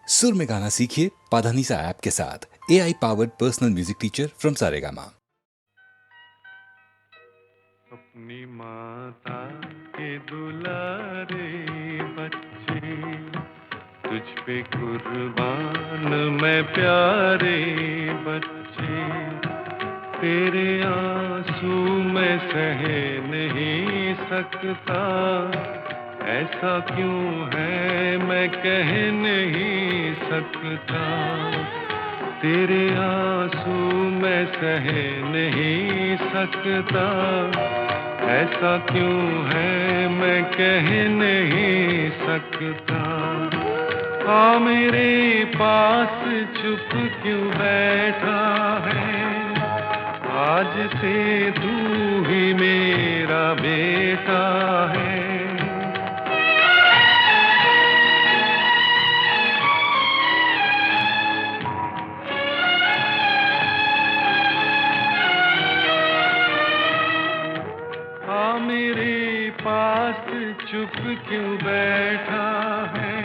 सुर में गाना सीखिए पाधानीसा ऐप के साथ। AI powered personal music teacher from Saregama. अपनी माता के दुलारे बच्चे, तुझ पे कुर्बान मैं प्यारे बच्चे। तेरे आंसू मैं सह नहीं सकता, ऐसा क्यों है मैं कह नहीं सकता। तेरे आंसू मैं सह नहीं सकता, ऐसा क्यों है मैं कह नहीं सकता। आ मेरे पास चुप क्यों बैठा है, आज से तू ही मेरा बेटा है। मेरे पास चुप क्यों बैठा है,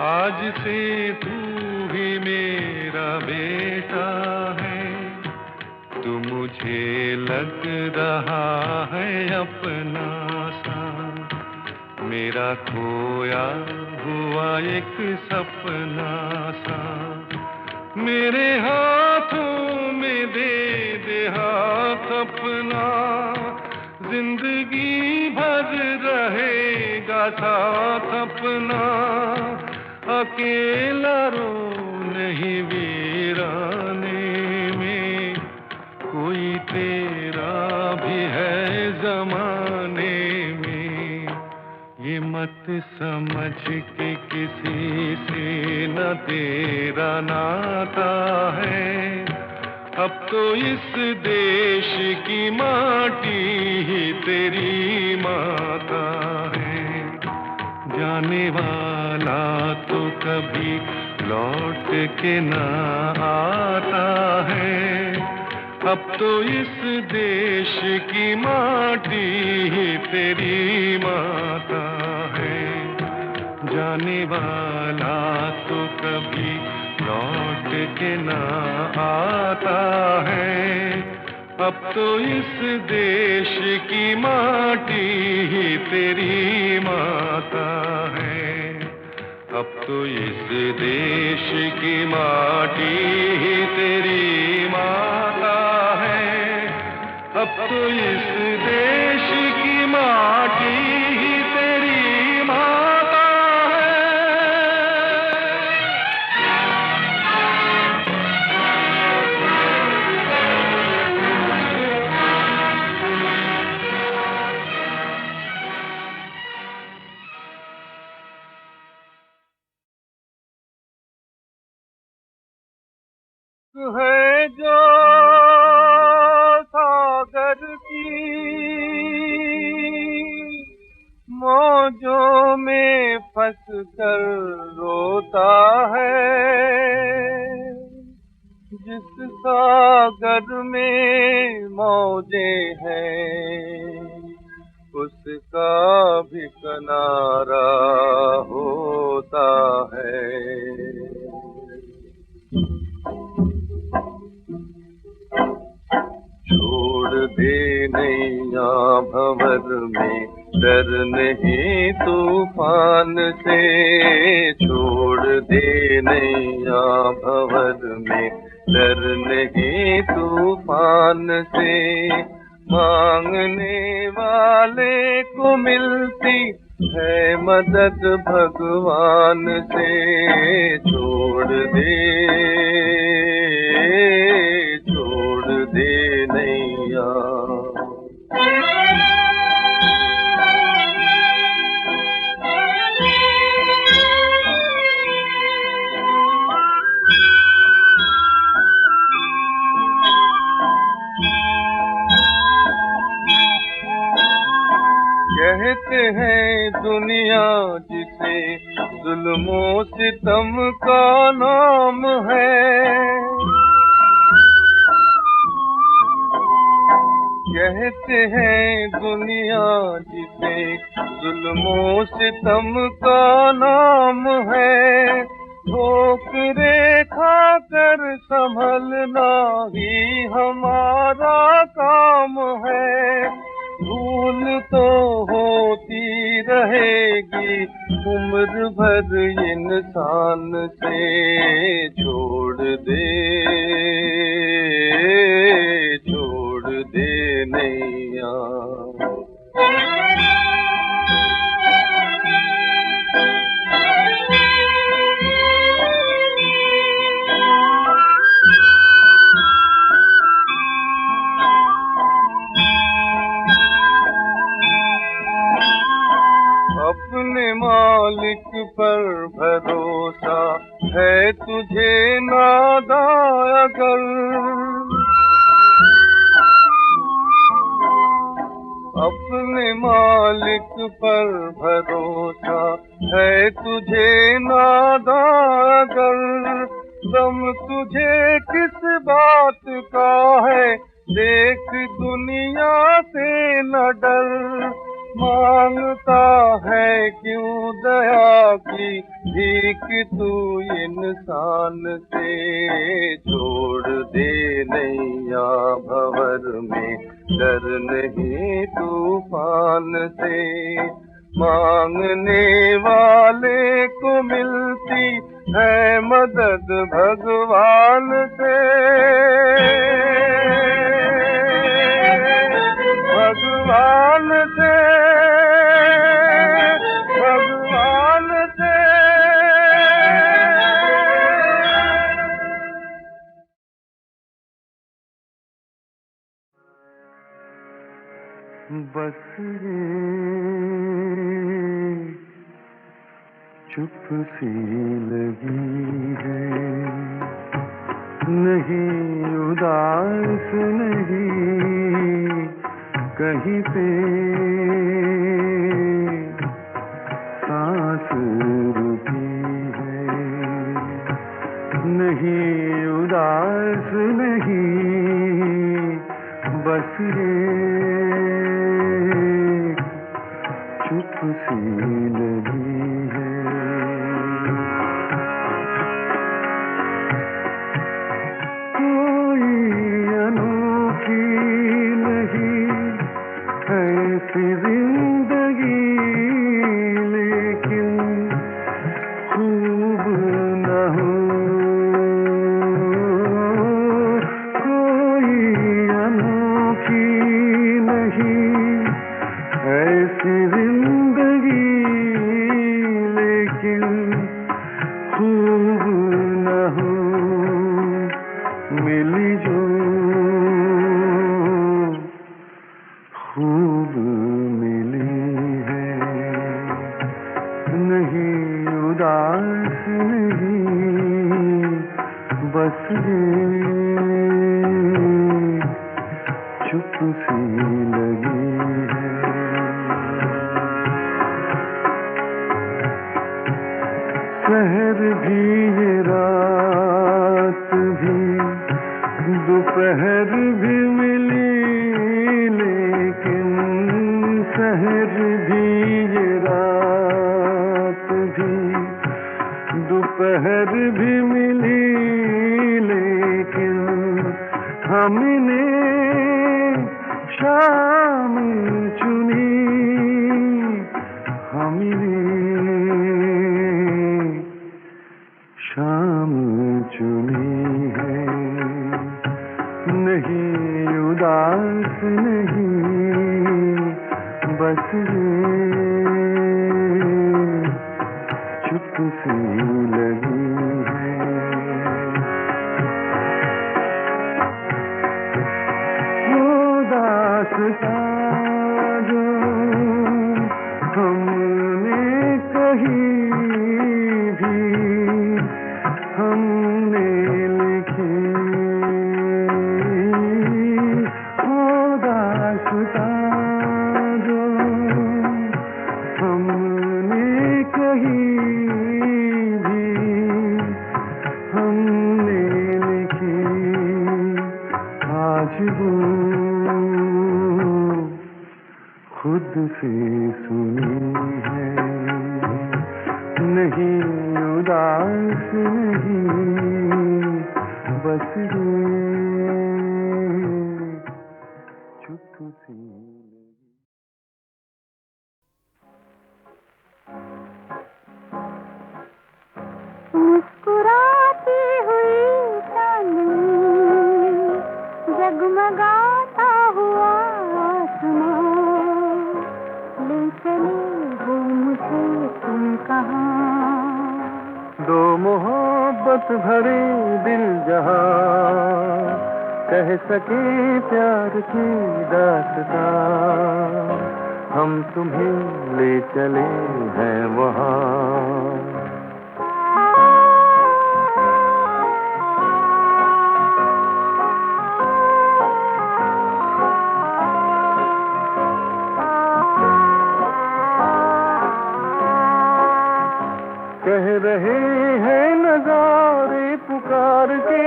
आज से तू ही मेरा बेटा है। तू मुझे लग रहा है अपना सा, मेरा खोया हुआ एक सपना सा। मेरे हाथों में दे दे हाथ अपना, जिंदगी भर रहेगा साथ अपना। अकेला रो नहीं वीराने में, कोई तेरा भी है जमाने में। ये मत समझ के किसी से न तेरा नाता है, अब तो इस देश की माटी ही तेरी माता है। जाने वाला तो कभी लौट के ना आता है, अब तो इस देश की माटी ही तेरी माता है। जाने वाला तो कभी लौट के ना आता है, अब तो इस देश की माटी ही तेरी माता है। अब तो इस देश की माटी ही तेरी माता है। अब तो इस देश की माटी ही तेरी माता है। है जो सागर की मौजों में फंस कर रोता है, जिस सागर में मौजें हैं उसका भी किनारा होता है। छोड़ दे नैया भंवर में, डर नहीं तूफान से। छोड़ दे नैया भंवर में, डर नहीं तूफान से। मांगने वाले को मिलती है मदद भगवान से। छोड़ दे नैया। कहते हैं दुनिया जिसे जुल्मो सितम का नाम है, कहते हैं दुनिया जिसे जुल्मो सितम का नाम है। ठोकरे खाकर संभलना ही हमारा काम है। भूल तो होती रहेगी उम्र भर इंसान से। छोड़ दे नैया। अपने मालिक पर भरोसा है तुझे नादान अगर। अपने मालिक पर भरोसा है तुझे नादान अगर। दम तुझे किस बात का है देख दुनिया से न डर। मांगता है क्यों दया की भीख तू इंसान से। छोड़ दे नैया भंवर में डर नहीं तूफान से। मांगने वाले को मिलती है मदद भगवान से। भगवान से, भगवान से। बस रे चुप सी लगी है, नहीं उदास नहीं कहीं पे सांस रुकी है। नहीं उदास नहीं बस रे चुप सी लगी है। कोई अनोखी नहीं ऐसी जिंदगी लेकिन खूब न हो। कोई अनोखी नहीं ऐसी जिंदगी लेकिन खूब न हो। मिली जो खूब मिली है, नहीं उदास नहीं बस ये चुप सी लगी है। शहर भी ये रात भी दोपहर भी मिली लेकिन शहर भी ये रात भी दोपहर भी मिली लेकिन हमने शाम चुनी। हमने शाम चुनी है, नहीं उदास नहीं बस ये चुप सी लगी है। वो दास्तां जो हमने कही भी हमने लिखी। वो दास्तां जो हमने कही भी हमने लिखी। आज वो खुद से सुनी है, नहीं उदास नहीं, बस ये चुप सी मुस्कुराती हुई चांदनी, जगमगाता हुआ आसमां, ले चले हो मुझे तुम कहाँ। दो मोहब्बत भरे दिल जहां, कह सके प्यार की दास्तां, हम तुम्हें ले चले हैं वहाँ। कह रहे हैं नजारे पुकार के,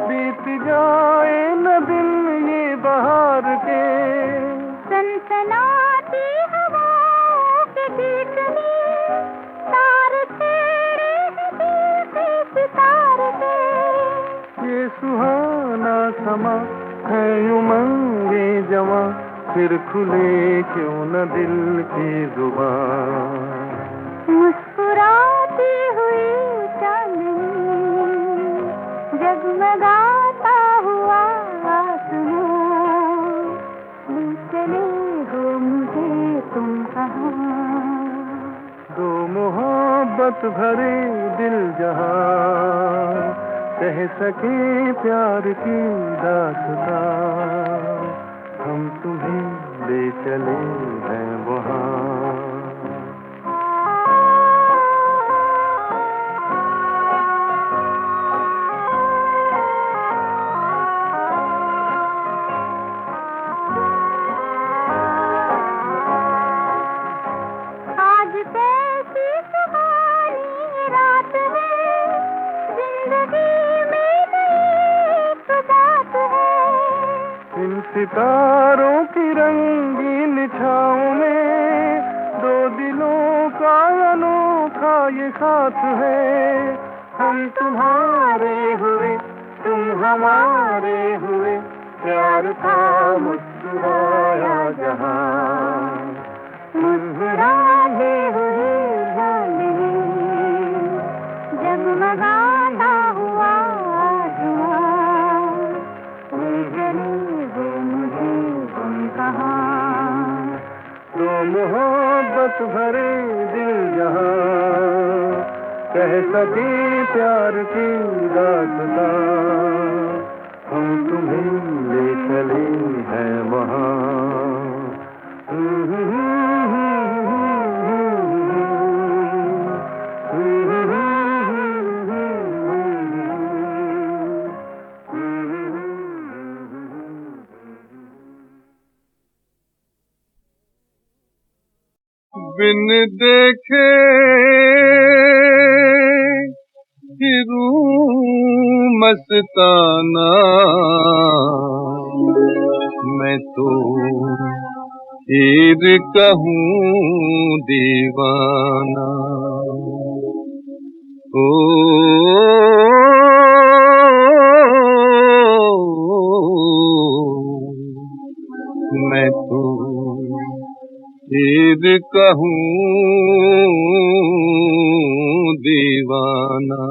बीत जाए न दिन ये बहार के। सनसनाती हवाओं के बीच में तारे छेड़े हैं दिल के सितारे पे। ये सुहाना समा है उमंगे जवां, फिर खुले क्यों न दिल की जुबान। मुस्कुराती हुई चांदनी, जगमगाता हुआ आसमां, ले चले हो मुझे तुम कहाँ। दो मोहब्बत भरे दिल जहां, कह सके प्यार की दास्तां, हम तुम्हें ले चले हैं वहाँ। आज कैसी सुहानी रात है, जिंदगी में नई एक बात है। इन सितारों की रंगीन छाँव में, दो दिलों का अनोखा ये साथ है। हम तुम्हारे हुए तुम हमारे हुए, प्यार था मुस्कुराया जहां। मुस्कुराते हुए चांदनी, जगमगाता हुआ आसमां, ले चले हो मुझे तुम कहाँ। दो मोहब्बत भरे दिल जहां, कह सके प्यार की दास्तां, हम तुम्हें ले चले हैं वहाँ। बिन देखे फिरूं मस्ताना, मैं तो हीर कहूँ दीवाना। ओ मैं तो हीर कहूँ दीवाना।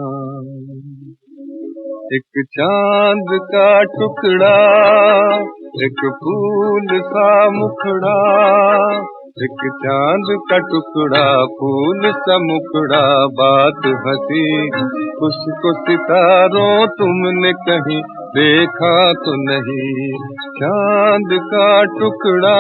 एक चांद का टुकड़ा, एक फूल सा मुखड़ा, एक चांद का टुकड़ा फूल सा मुखड़ा, बात हंसी उसको सितारों तुमने कहीं देखा तो नहीं। चांद का टुकड़ा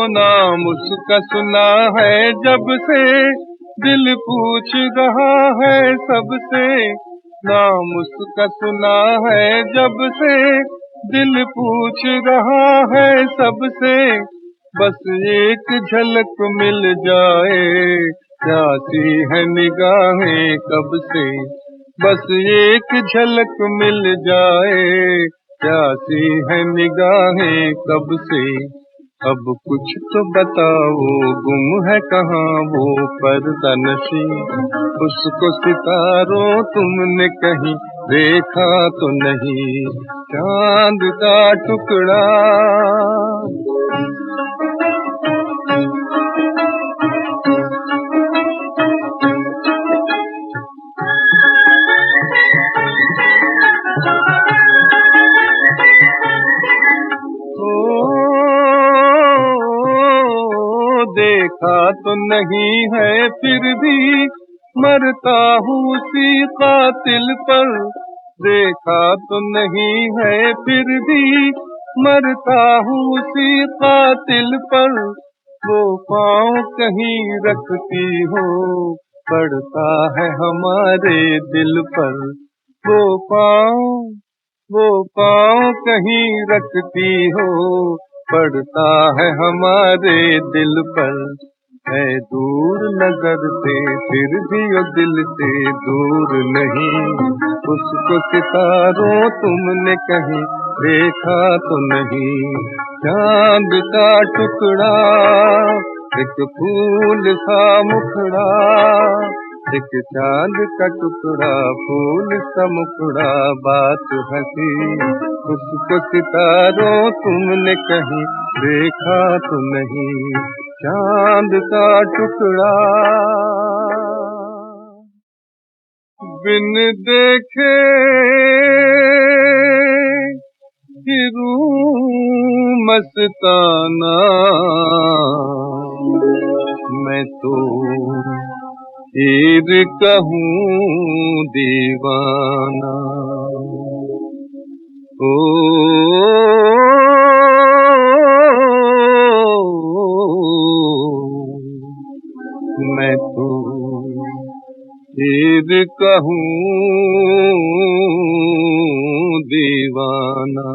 नाम उसका सुना है जब से, दिल पूछ रहा है सबसे। नाम उसका सुना है जब से, दिल पूछ रहा है सबसे। बस एक झलक मिल जाए, प्यासी है निगाहें कब से। बस एक झलक मिल जाए, प्यासी है निगाहें कब से। अब कुछ तो बताओ, गुम है कहाँ वो पर्दानशी। उसको सितारों तुमने कहीं देखा तो नहीं, चांद का टुकड़ा। देखा तो नहीं है फिर भी मरता हूँ उसी कातिल पर। देखा तो नहीं है फिर भी मरता हूँ उसी कातिल पर। वो पाँव कहीं रखती हो, पड़ता है हमारे दिल पर। वो पाँव वो पाँव कहीं रखती हो, पड़ता है हमारे दिल पर। है दूर नजर से फिर भी वो दिल से दूर नहीं। उसको सितारों तुमने कहीं देखा तो नहीं, चांद का टुकड़ा। एक फूल सा मुखड़ा, एक चांद का टुकड़ा, फूल सा मुखड़ा, बात हंसी। उसको सितारों तुमने कहीं देखा तो नहीं, चांद का टुकड़ा। बिन देखे फिरूं मस्ताना, मैं तो हीर कहूँ दीवाना। ओ मैं तो हीर कहूँ दीवाना।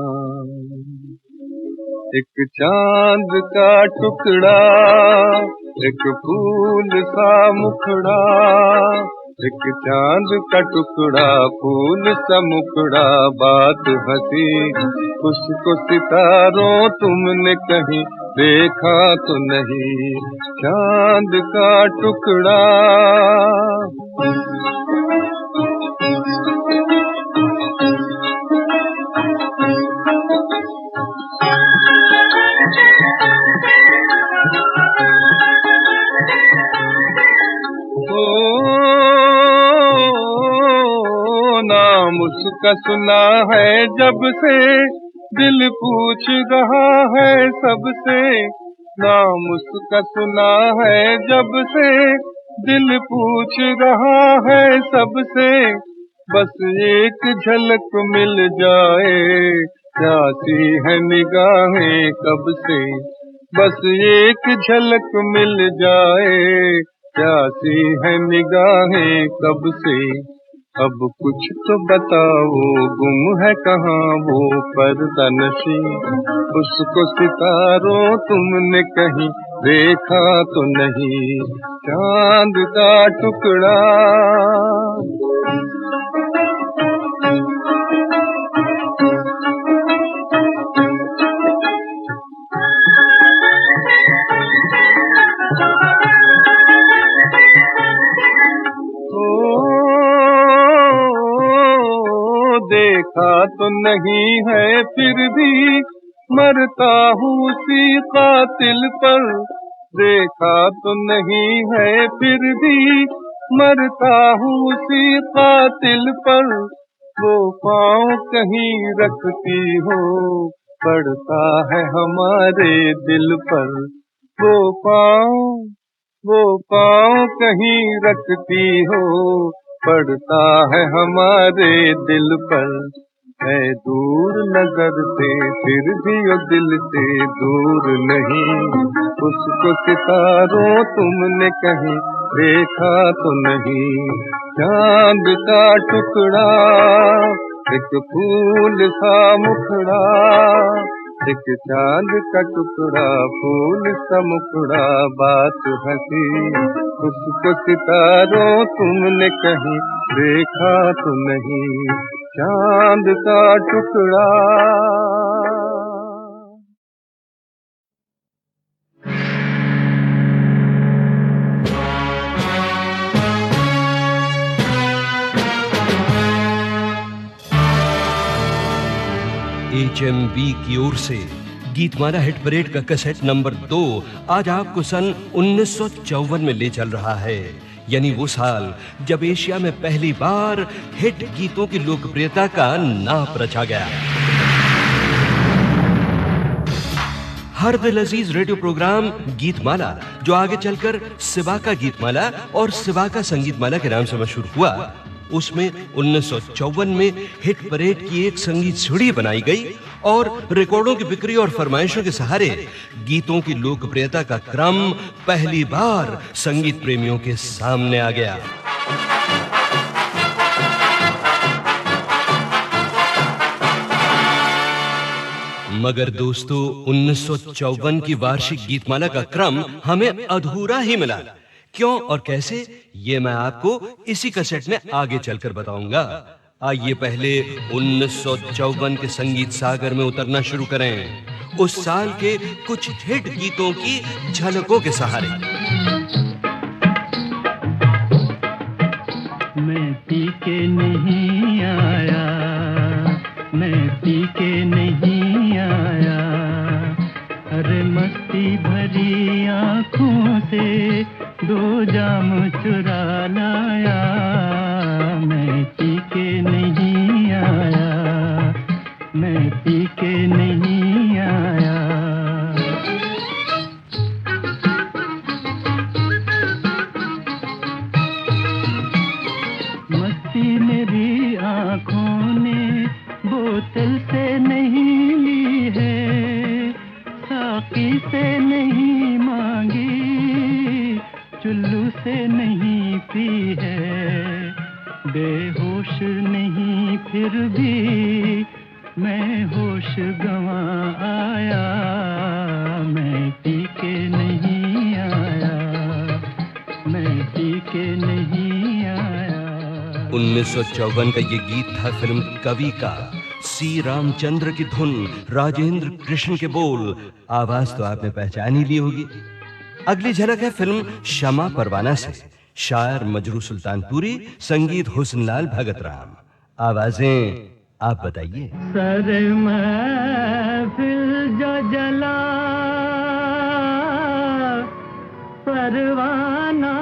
एक चांद का टुकड़ा, एक फूल सा मुखड़ा, एक चांद का टुकड़ा, फूल सा मुखड़ा, बात हंसी। उसको सितारों तुमने कहीं देखा तो नहीं, चांद का टुकड़ा। नाम उसका सुना है जब से, दिल पूछ रहा है सबसे। नाम उसका सुना है जब से, दिल पूछ रहा है सबसे। बस एक झलक मिल जाए, प्यासी है निगाहें कब से। बस एक झलक मिल जाए, प्यासी है निगाहें कब से। अब कुछ तो बताओ, गुम है कहाँ वो पर्दानशी। उसको सितारों तुमने कहीं देखा तो नहीं, चांद का टुकड़ा। देखा तो नहीं है फिर भी मरता हूँ उसी कातिल पर। देखा तो नहीं है फिर भी मरता हूँ उसी कातिल पर। वो पाँव कहीं रखती हो, पड़ता है हमारे दिल पर। वो पाँव कहीं रखती हो, पड़ता है हमारे दिल पर। है दूर नजर से फिर भी वो दिल से दूर नहीं। उसको सितारों तुमने कहीं देखा तो नहीं, चांद का टुकड़ा। एक फूल सा मुखड़ा, एक चांद का टुकड़ा फूल सा मुखड़ा बात हंसी, उसको सितारों तुमने कहीं देखा तो नहीं, चांद का टुकड़ा। HMV की ओर से गीतमाला हिट परेड का कैसेट नंबर 2 आज आपको सन 1954 में ले चल रहा है, यानी वो साल जब एशिया में पहली बार हिट गीतों की लोकप्रियता का नाप रचा गया। हर दिल अजीज रेडियो प्रोग्राम गीतमाला, जो आगे चलकर सिवा का गीतमाला और सिवा का संगीतमाला के नाम से मशहूर हुआ, उसमें 1954 में हिट परेड की एक संगीत सीढ़ी बनाई गई और रिकॉर्डों की बिक्री और फरमाइशों के सहारे गीतों की लोकप्रियता का क्रम पहली बार संगीत प्रेमियों के सामने आ गया। मगर दोस्तों, 1954 की वार्षिक गीतमाला का क्रम हमें अधूरा ही मिला। क्यों और कैसे, ये मैं आपको इसी कैसेट में आगे चलकर बताऊंगा। आइए पहले 1954 के संगीत सागर में उतरना शुरू करें, उस साल के कुछ हिट गीतों की झलकों के सहारे। मैं पी के नहीं आया, मैं पी के नहीं आया, अरे मस्ती भरी आंखों से दो जाम चुरा लाया, मैं पी के नहीं आया, मैं पी के नहीं आया। मस्ती मेरी आंखों ने बोतल से नहीं ली है, साकी से नहीं मांगी, चुल्लू से नहीं पी है, बेहोश नहीं फिर भी मैं होश गंवा आया, मैं पी के नहीं आया, मैं पी के नहीं आया। 1954 का ये गीत था फिल्म कवि का। सी रामचंद्र की धुन, राजेंद्र कृष्ण के बोल, आवाज तो आपने पहचान ही ली होगी। अगली झलक है फिल्म शमा परवाना से। शायर मजरू सुल्तानपुरी, संगीत हुस्नलाल भगत राम, आवाजें आप बताइए। सर महफिल जो जला परवाना,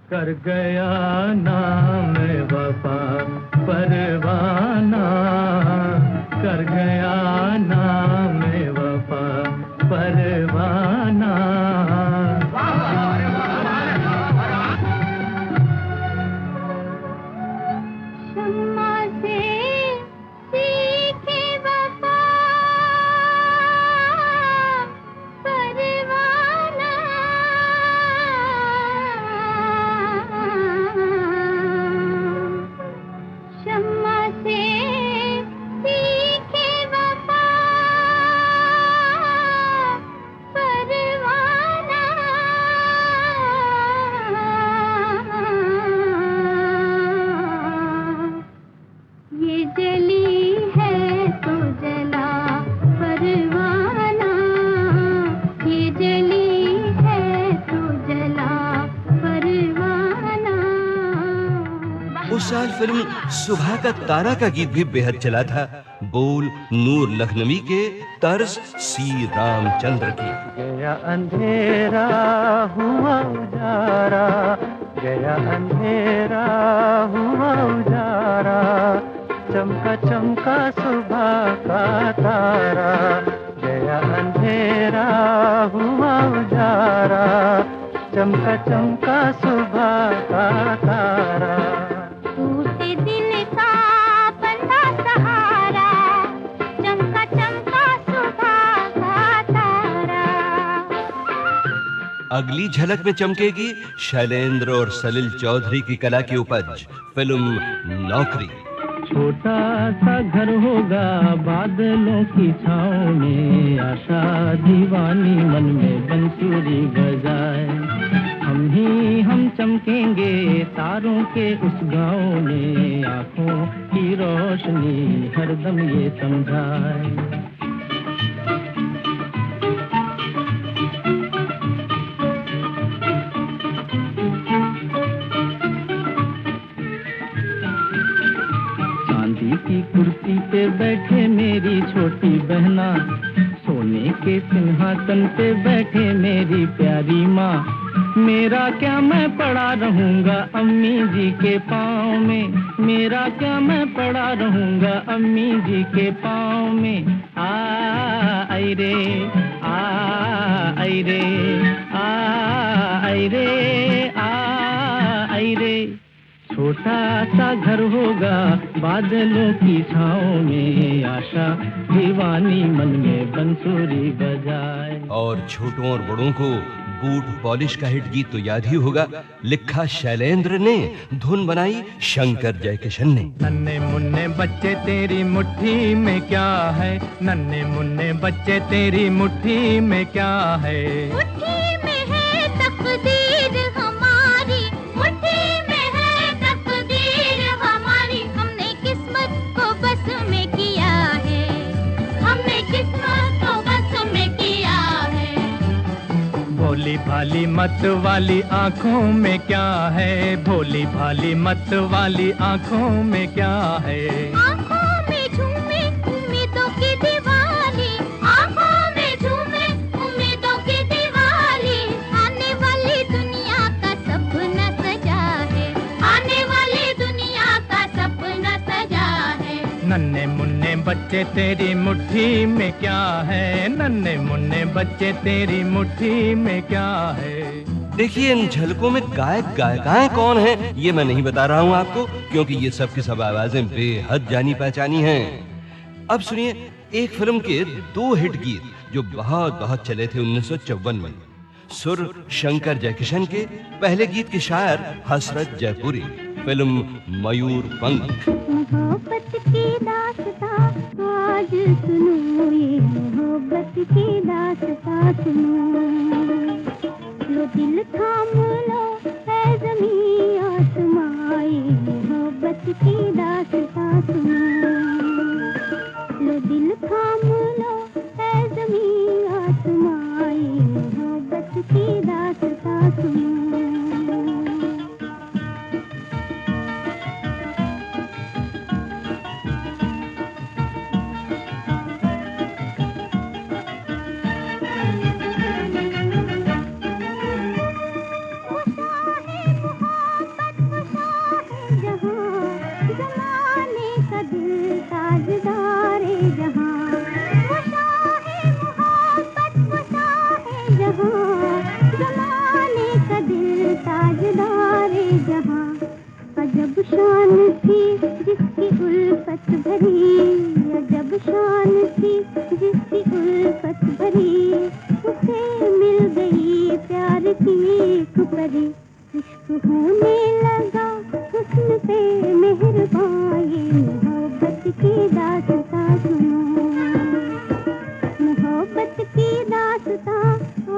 कर गया नाम वफा परवाना, कर गया नाम वफा परवाना। शम्मा से सीखे वफा परवाना, शम्मा से सीखे वफा परवाना, ये जली है तो जला परवाना, ये जली है तो जला परवाना। उस साल फिल्म सुबह का तारा का गीत भी बेहद चला था। बोल नूर लखनवी के, तर्ज सी रामचंद्र की। गया अंधेरा हुआ उजारा, गया अंधेरा हुआ उजारा, चमका चमका सुबह का तारा, गया अंधेरा हुआ उजारा, चमका चमका सुबह का तारा। टूटे दिल का बंधा सहारा, चमका चमका सुबह का तारा। अगली झलक में चमकेगी शैलेंद्र और सलिल चौधरी की कला की उपज, फिल्म नौकरी। छोटा सा घर होगा बादलों की छाँव में, आशा दीवानी मन में बंसुरी बजाए। हम चमकेंगे तारों के उस गाँव में, आँखों की रोशनी हरदम ये समझाए। की कुर्सी पे बैठे मेरी छोटी बहना, सोने के सिंहासन पे बैठे मेरी प्यारी माँ। मेरा क्या मैं पड़ा रहूँगा अम्मी जी के पाँव में, मेरा क्या मैं पड़ा रहूँगा अम्मी जी के पाँव में। आई रे आई रे आई रे आई रे। छोटा सा घर होगा बादलों की छाँव में, आशा दीवानी मन में बंसुरी बजाए। और छोटों और बड़ों को बूट पॉलिश का हिट गीत तो याद ही होगा, लिखा शैलेंद्र ने, धुन बनाई शंकर जयकिशन ने। नन्हे मुन्ने बच्चे तेरी मुट्ठी में क्या है, नन्हे मुन्ने बच्चे तेरी मुट्ठी में क्या है। मुट्ठी में है तकदीर हमारी, मुट्ठी में है तकदीर हमारी। हमने किस्मत को बस में किया है, हमने किस्मत को बस में किया है। भोली भाली मत वाली आँखों में क्या है, भोली भाली मत वाली आँखों में क्या है। आँखों में झूमे उम्मीदों की दिवाली, आँखों में झूमे उम्मीदों की दिवाली। आने वाली दुनिया का सपना सजा है, आने वाली दुनिया का सपना सजा है। नन्हे मुन्ने बच्चे तेरी मुट्ठी में क्या है, नन्हे मुन्ने बच्चे तेरी मुट्ठी में क्या है। देखिए, इन झलकों में गायक गायिकाएं कौन हैं ये मैं नहीं बता रहा हूं आपको, क्योंकि ये सब की सब आवाजें बेहद जानी पहचानी हैं। अब सुनिए एक फिल्म के 2 हिट गीत जो बहुत बहुत चले थे 1954 में। सुर शंकर जयकिशन के, पहले गीत के शायर हसरत जयपुरी, फिल्म मयूर पंख। मोहब्बत की दास्तां आज सुनो, ये मोहब्बत की दास्तां सुनो। लो दिल थाम लो है ज़मीं आसमां, ये मोहब्बत की दास्तां सुनो। लो दिल थाम लो है ज़मीं आसमां, ये मोहब्बत की दास्तां सुनो। अजब शान थी जिसकी उल्फत भरी, अजब शान थी जिसकी उल्फत भरी। उसे मिल गई प्यार की एक परी, इश्क होने लगा हुस्न पे मेहरबान, ये मोहब्बत की दास्तां सुनो। मोहब्बत की दास्तां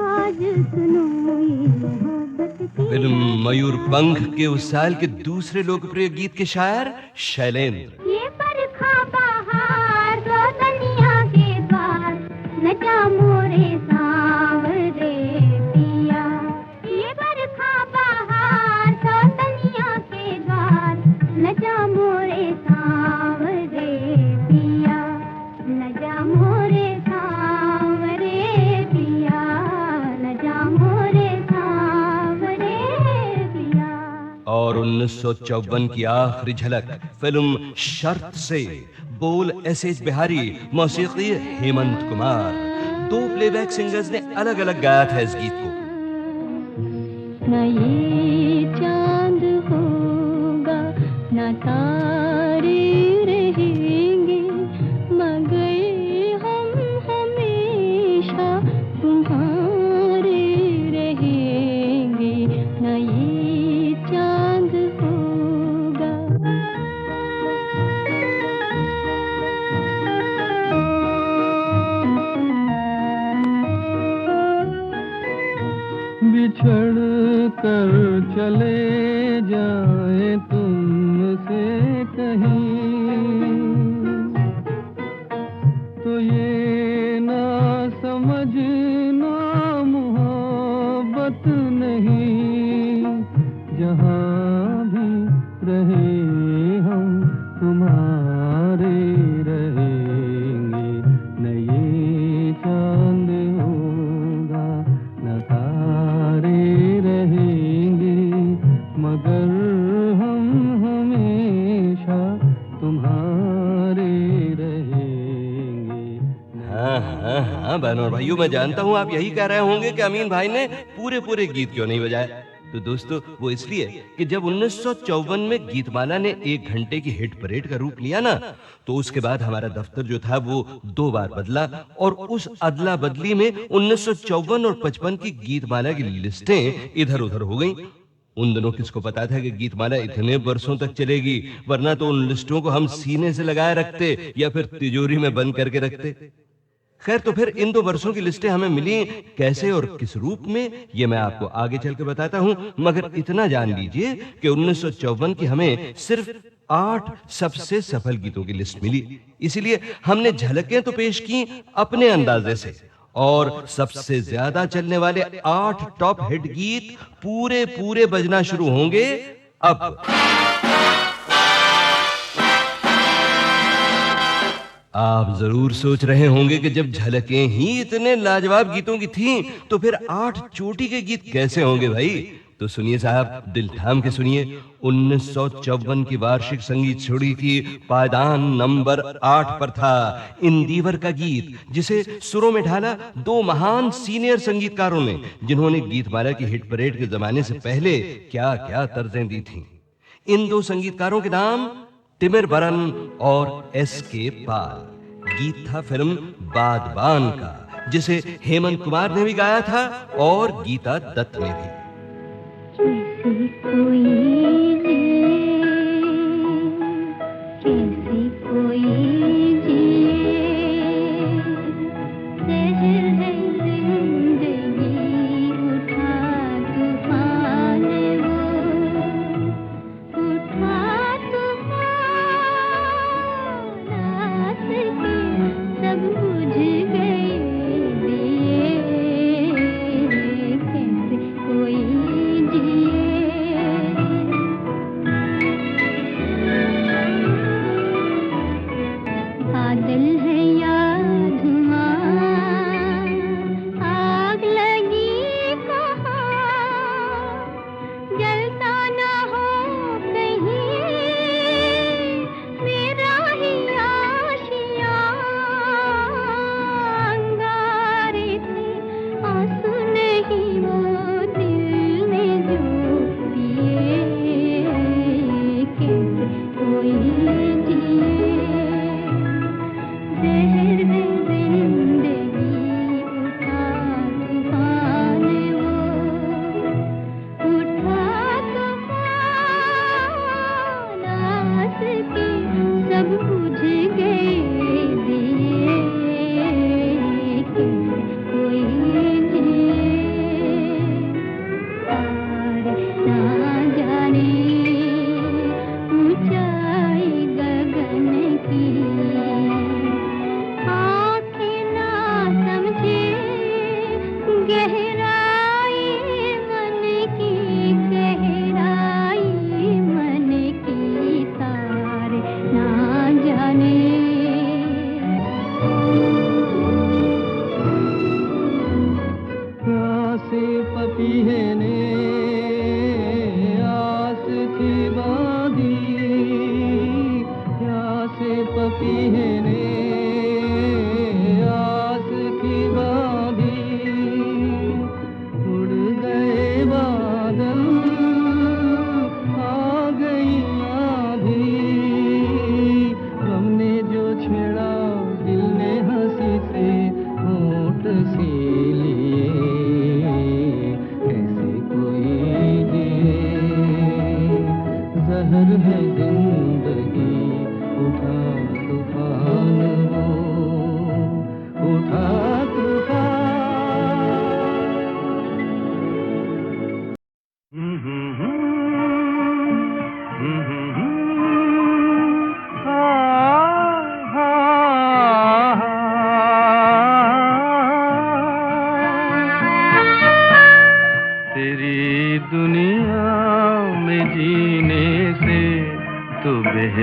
आज सुनो, ये मोहब्बत की। फिल्म मयूर पंख के उस साल के दूसरे लोकप्रिय गीत के शायर शैलेंद्र। ये बरखा बहार रोशनिया के द्वार, न जा मोरे सांवरे पिया। ये बरखा बहार रोशनिया के द्वार, न जा मोरे सांवरे पिया, न जा मोरे सांवरे पिया, न जा मोरे सांवरे पिया। और 1954 की आखिरी झलक फिल्म शर्त से, बोल एस.एच. बिहारी, मौसीकी हेमंत कुमार। 2 प्लेबैक सिंगर्स ने अलग अलग गाया था इस गीत को। न ये चांद होगा न तारे रहेंगे, मगर हम हमेशा तुम्हारे रहेंगे। बिछड़ कर चले जाए तुमसे कहीं, तो ये ना समझना मोहब्बत नहीं। जहाँ भी रहे हम तुम्हारे रहेंगे, न ये चांद होगा न तारे रहेंगे, मगर हम हमेशा तुम्हारे रहेंगे। हाँ हाँ हाँ बहनों और भाइयों, मैं जानता हूँ आप यही कह रहे होंगे कि अमीन भाई ने पूरे पूरे गीत क्यों नहीं बजाए। तो दोस्तों वो इसलिए कि जब 1954 में गीतमाला ने 1 घंटे की हिट परेड का रूप लिया ना, तो उसके बाद हमारा दफ्तर जो था वो 2 बार बदला, और उस अदला बदली में 1954 और 55 की गीतमाला की लिस्टें इधर उधर हो गईं। उन दिनों किसको पता था कि गीतमाला इतने वर्षों तक चलेगी, वरना तो उन लिस्टों को हम सीने से लगाए रखते या फिर तिजोरी में बंद करके रखते। खैर, तो फिर इन 2 वर्षों की लिस्टें हमें मिली कैसे और किस रूप में, ये मैं आपको आगे चल के बताता हूं, मगर इतना जान लीजिए कि 1954 की हमें सिर्फ 8 सबसे सफल गीतों की लिस्ट मिली। इसीलिए हमने झलकें तो पेश की अपने अंदाजे से, और सबसे ज्यादा चलने वाले 8 टॉप हिट गीत पूरे पूरे बजना शुरू होंगे अब। आप जरूर सोच रहे होंगे कि जब झलकें ही इतने लाजवाब गीतों की थीं, तो फिर 8 चोटी के गीत कैसे होंगे भाई। तो सुनिए साहब, दिल थाम के सुनिए। 1954 की वार्षिक संगीत छोड़ी की पायदान नंबर 8 पर था इंदिवर का गीत, जिसे सुरों में ढाला 2 महान सीनियर संगीतकारों ने, जिन्होंने गीतमाला की हिट परेड के जमाने से पहले क्या क्या तर्जें दी थीं। इन 2 संगीतकारों के नाम तिमिर बरन और एस.के. पाल। गीत था फिल्म बादबान का, जिसे हेमंत कुमार ने भी गाया था और गीता दत्त ने भी। कैसे कोई जिए, कैसे कोई जिए, शहर है जिंदगी उठा तूफान वो, उठा तूफान, रात के सब बुझ गए दिए, कैसे कोई जिए।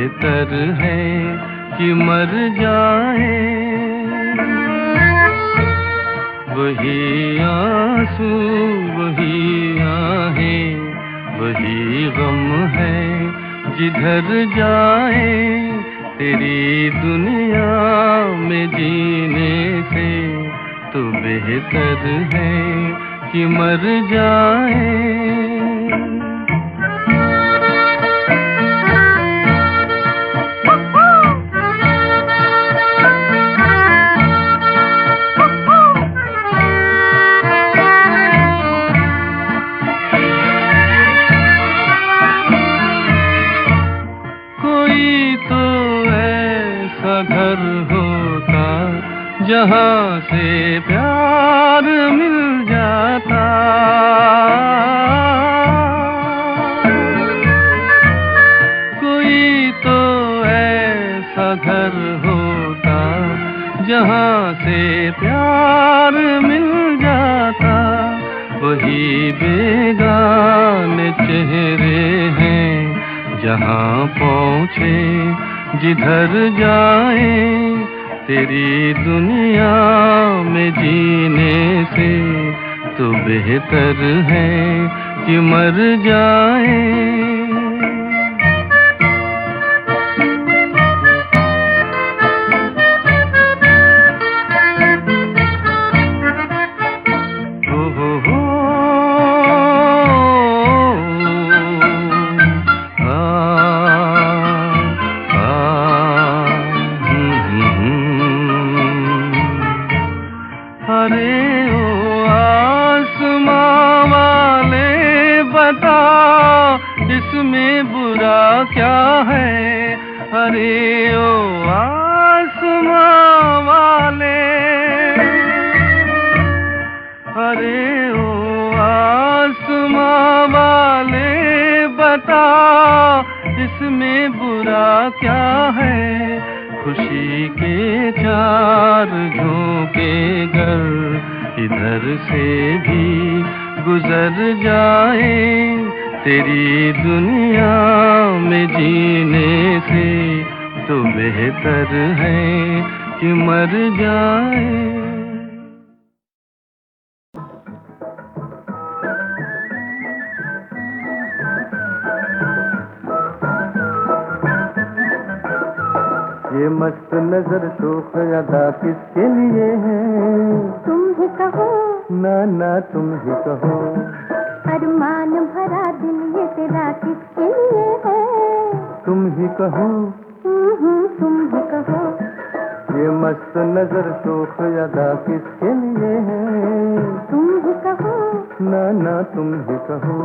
बेहतर है कि मर जाए। वही आंसू वही आहें वही गम है जिधर जाए, तेरी दुनिया में जीने से तो बेहतर है कि मर जाए। घर होता जहाँ से प्यार मिल जाता, कोई तो ऐसा घर होता जहाँ से प्यार मिल जाता। वही बेगाने चेहरे हैं जहाँ पहुँचे जिधर जाए, तेरी दुनिया में जीने से तो बेहतर है कि मर जाए। इसमें बुरा क्या है? अरे ओ आसमां वाले, अरे ओ आसमां वाले बता, इसमें बुरा क्या है? खुशी के चार झोंके गर इधर से भी गुजर जाए, तेरी दुनिया में जीने से तो बेहतर है कि मर जाए। ये मस्त नजर शोख अदा किसके लिए है? तुम ही कहो ना ना तुम ही कहो। अरमान भरा दिल ये तेरा किसके लिए है? तुम ही कहो। तुम ही कहो। ये मस्त नजर शोख अदा किसके लिए है? तुम ही कहो। ना ना तुम ही कहो।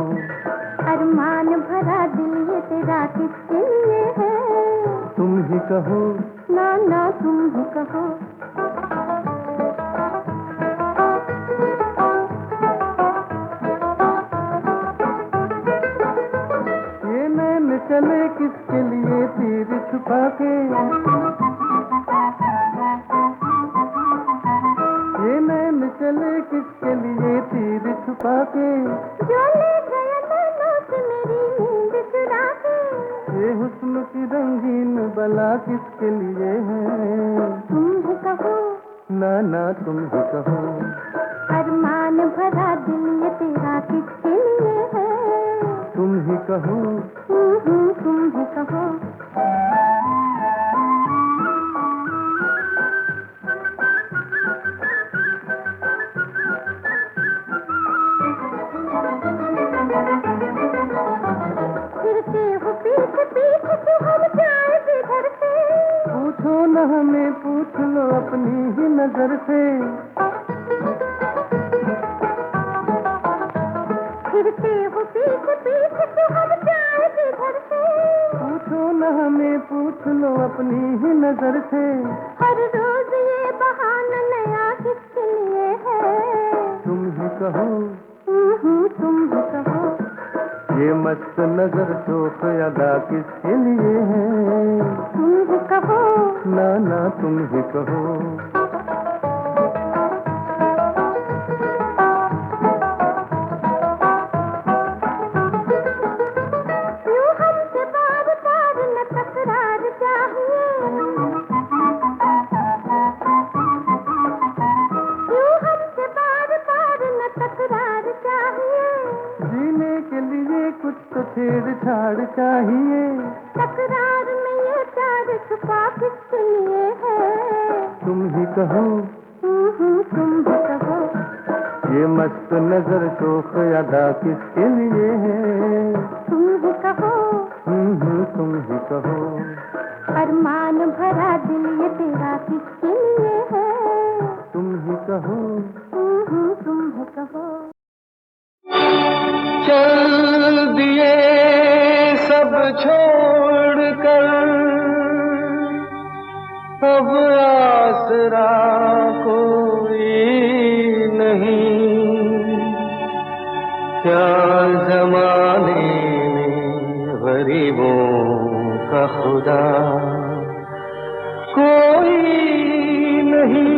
अरमान भरा दिल ये तेरा किसके लिए है? तुम ही कहो। ना ना तुम ही कहो। चले किसके लिए तीर छुपा के, ये नैन चले किसके लिए तीर छुपा के, जो ले गया नैनों से मेरी नींद चुरा के। ये हुस्न की रंगीन बला किसके लिए है? तुम ही कहो। ना ना तुम ही कहो। अरमान भरा दिल ये तेरा किसके लिए है? तुम ही कहो। तुम ही कहो। फिरते हो पीछे पीछे तो हम जाए जिधर से। पूछो न हमें पूछ लो अपनी ही नजर से। फिरते हो पीछे पीछे तो हम जाए जिधर से। पूछो न हमें पूछ लो अपनी ही नजर से। हर रोज ये बहाना नया किसके लिए है? तुम ही कहो। तुम ही कहो। ये मस्त नजर शोख अदा किसके लिए है? तुम ही कहो। ना ना तुम ही कहो। यूं हमसे बार बार न तकरार छेड़छाड़ चाहिए, तकरार में ये प्यार छुपा किसके लिए है? तुम ही कहो, तुम भी कहो, ये मस्त नजर शोख अदा किसके लिए है? तुम ही कहो, तुम ही कहो, अरमान भरा दिल ये तेरा किसके लिए है? तुम ही कहो, तुम ही कहो। चल दिए सब छोड़ कर, अब आसरा कोई नहीं, क्या जमाने में गरीबों का खुदा कोई नहीं।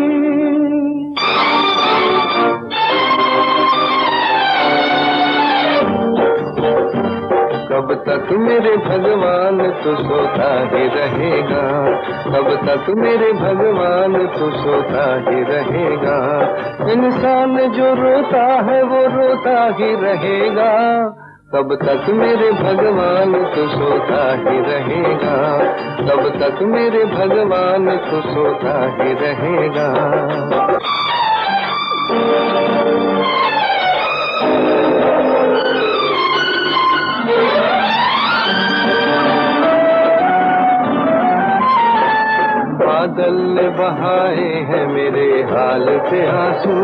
कब तक मेरे भगवान तू सोता ही रहेगा, कब तक मेरे भगवान तू सोता ही रहेगा। इंसान जो रोता है वो रोता ही रहेगा, कब तक मेरे भगवान तू सोता ही रहेगा, कब तक मेरे भगवान तू सोता ही रहेगा। बादल ने बहाए हैं मेरे हाल पे आंसू,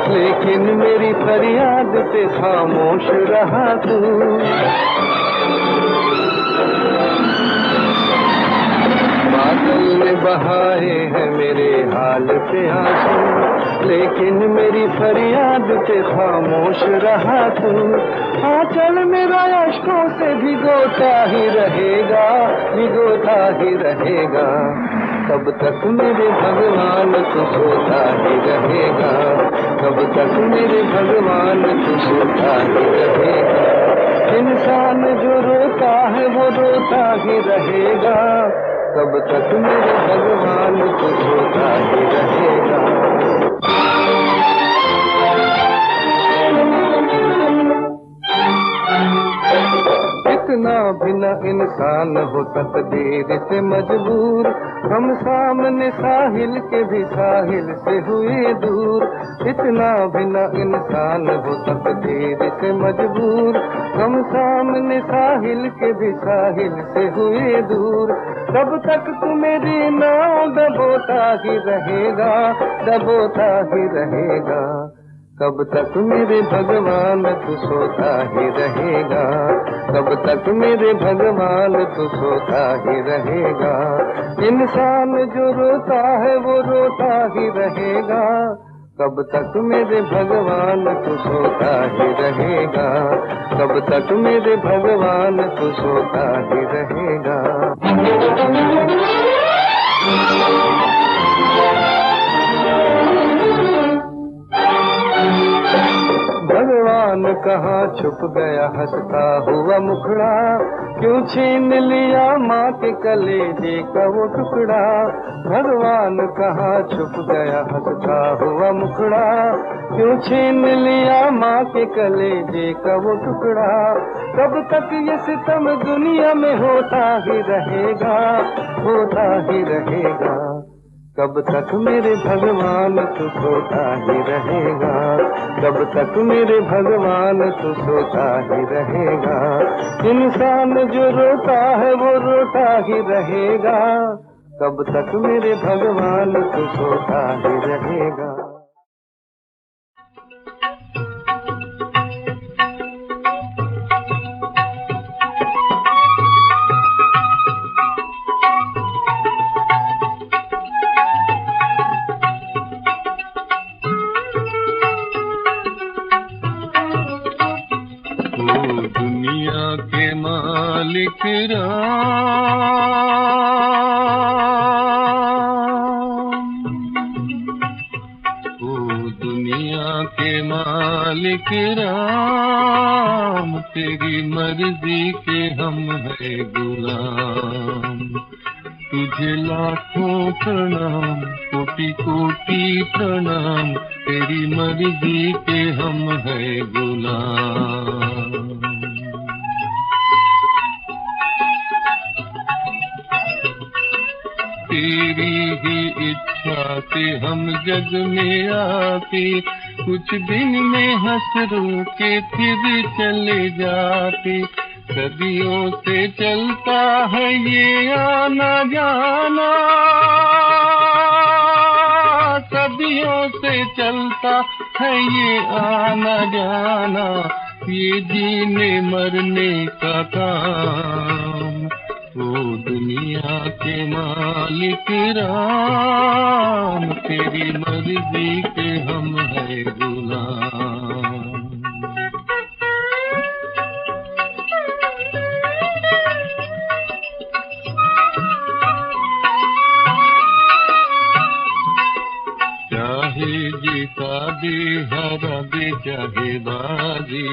लेकिन मेरी फरियाद पे खामोश रहा तू। बादल ने बहाए हैं मेरे हाल पे आंसू, लेकिन मेरी फरियाद पे खामोश रहा तू। हाँ चल मेरा अश्कों से भिगोता ही रहेगा, भिगोता ही रहेगा। कब तक मेरे भगवान तू सोता ही रहेगा, कब तक मेरे भगवान तू सोता ही रहेगा। इंसान जो रोता है वो रोता ही रहेगा, कब तक मेरे भगवान तू सोता ही रहेगा। इतना भी न इंसान हो तकदीर से मजबूर, हम सामने साहिल के भी साहिल से हुए दूर। इतना भी न इंसान हो तकदीर से मजबूर, हम सामने साहिल के भी साहिल से हुए दूर। कब तक तू मेरी नाव डबोता ही रहेगा, डबोता ही रहेगा। कब तक मेरे भगवान तू सोता ही रहेगा, कब तक मेरे भगवान तू सोता ही रहेगा। इंसान जो रोता है वो रोता ही रहेगा, कब तक मेरे भगवान तू सोता ही रहेगा, कब तक मेरे भगवान तू सोता ही रहेगा। भगवान कहाँ छुप गया हंसता हुआ मुखड़ा, क्यों छीन लिया माँ के कलेजे का वो टुकड़ा। भगवान कहाँ छुप गया हंसता हुआ मुखड़ा, क्यों छीन लिया माँ के कलेजे का वो टुकड़ा। कब तक ये सितम दुनिया में होता ही रहेगा, होता ही रहेगा। कब तक मेरे भगवान तू सोता ही रहेगा, कब तक मेरे भगवान तू सोता ही रहेगा। इंसान जो रोता है वो रोता ही रहेगा, कब तक मेरे भगवान तू सोता ही रहेगा। मालिक राम, ओ दुनिया के मालिक राम, तेरी मर्जी के हम है गुलाम। तुझे लाखों प्रणाम, कोटि कोटि प्रणाम, तेरी मर्जी के हम है गुलाम। तेरी ही इच्छा से हम जग में आते, कुछ दिन में हंस रो के फिर चले जाते। सदियों से चलता है ये आना जाना, सदियों से चलता है ये आना जाना, ये जीने मरने का काम। ओ दुनिया के मालिक राम, तेरी मर्जी के हम है गुलाम। चाहे जीता दे हरा दे चाहे बाजी,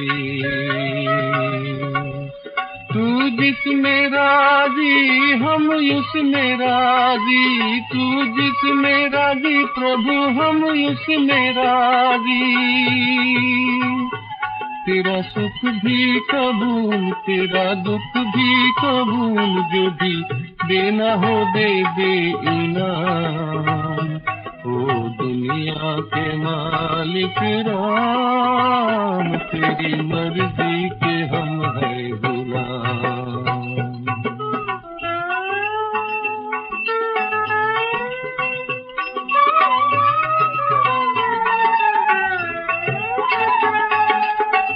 तू जिसमें राजी हम उसमें राजी, तू जिसमें राजी प्रभु हम उसमें राजी। तेरा सुख भी कबूल तेरा दुख भी कबूल, जो भी देना हो दे दे इनाम। ओ दुनिया के मालिक राम, तेरी मर्जी के हम है गुलाम।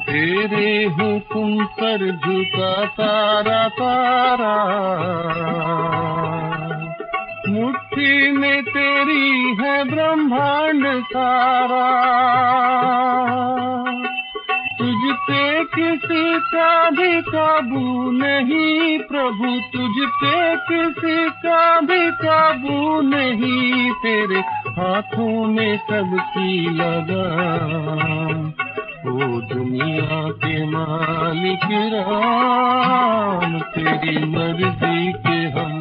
तेरे हुक्म पर झुका तारा तारा, मुट्ठी में तेरी है ब्रह्मांड सारा। तुझ पे किसी का भी काबू नहीं प्रभु, तुझ पे किसी का भी काबू नहीं, तेरे हाथों में सबकी लगाम। ओ दुनिया के मालिक राम, तेरी मर्जी के हम